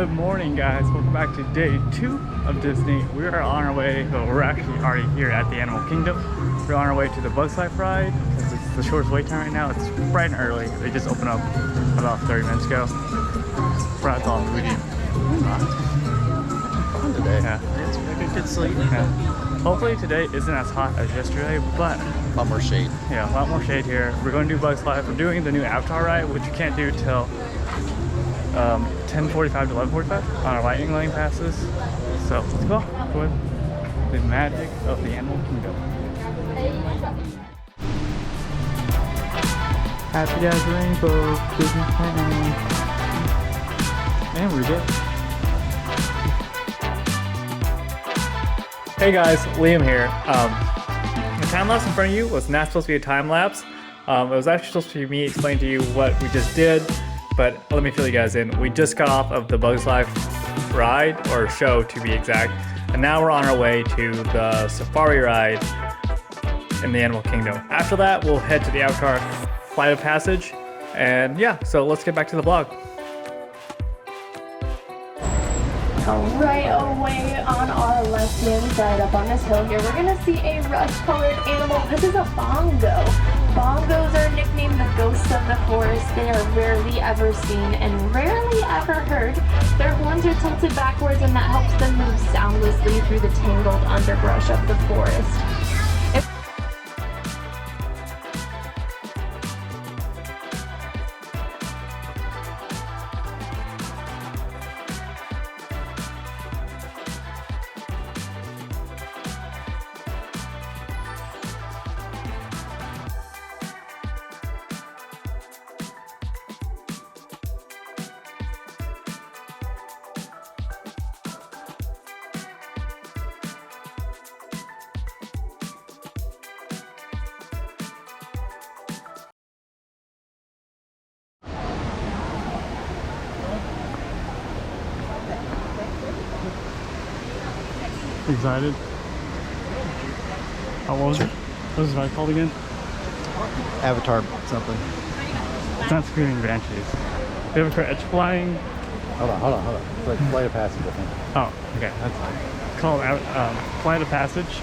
Good morning, guys. Welcome back to day 2 of Disney. We are on our way, well, we're actually already here at the Animal Kingdom. We're on our way to the Bugs Life ride because it's the shortest wait time right now. It's bright and early. They just opened up about 30 minutes ago. Brad's all moody. Fun today. Yeah. It's a good sleep. Yeah. Hopefully today isn't as hot as yesterday, but A lot more shade. yeah, a lot more shade here. We're going to do Bugs Life. We're doing the new Avatar ride, which you can't do till 10:45 to 11:45 on our lightning lane passes. So let's go with the magic of the Animal Kingdom. Happy as rainbow, Disney Planet. And we're good. Hey guys, Liam here. The time lapse in front of you was not supposed to be a time lapse. It was actually supposed to be me explaining to you what we just did. But let me fill you guys in. We just got off of the Bugs Life ride, or show to be exact, and now we're on our way to the safari ride in the Animal Kingdom. After that, we'll head to the Avatar Flight of Passage, and yeah, so let's get back to the vlog. Right away on our left-hand side up on this hill here, we're gonna see a rust-colored animal. This is a bongo. Bongos are nicknamed the ghosts of the forest. They are rarely ever seen and rarely ever heard. Their horns are tilted backwards and that helps them move soundlessly through the tangled underbrush of the forest. Excited? What was it? What was the ride called again? Avatar something. It's not Screaming Banshees. They have a edge flying. Hold on. It's like Flight of Passage, I think. Oh, okay. That's called Flight of Passage.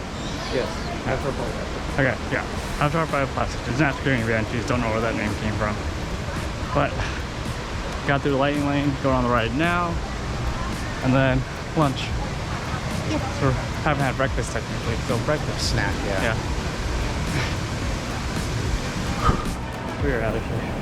Yes. Avatar Flight of Passage. Okay, yeah. Avatar Flight of Passage. It's not Screaming Banshees. Don't know where that name came from. But got through the lightning lane, going on the ride now, and then lunch. So we haven't had breakfast technically, so breakfast. Snack, yeah. We're out of here.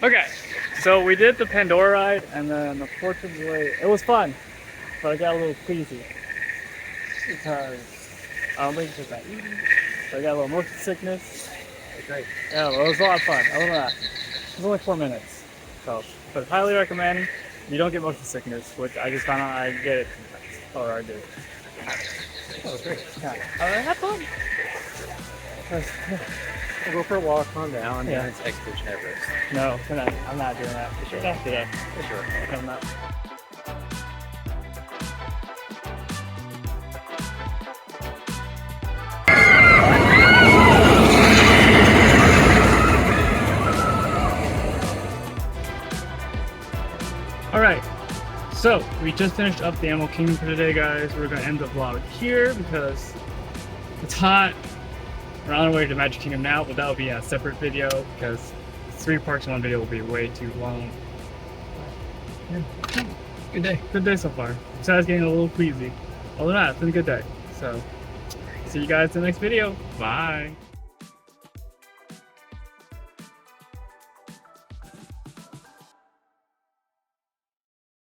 Okay, so we did the Pandora ride, and then unfortunately, it was fun, but I got a little queasy because I don't think it's just that easy. So I got a little motion sickness. Great. Yeah, well, it was a lot of fun. Other than that, it was only 4 minutes. So, but highly recommend. You don't get motion sickness, which I just found out I get it sometimes, or I do. Oh, great. Yeah, I had fun. We'll go for a walk, calm down, Yeah. and it's Expedition Everest. No, I'm not doing that. Sure. Not today. Sure. I'm not. Alright, so we just finished up the Animal Kingdom for today, guys. We're going to end the vlog here because it's hot. We're on our way to Magic Kingdom now, but that'll be a separate video because 3 parks in one video will be way too long. Yeah. Good day. Good day so far. Besides getting a little queasy. Other than that, it's been a good day. So, see you guys in the next video. Bye.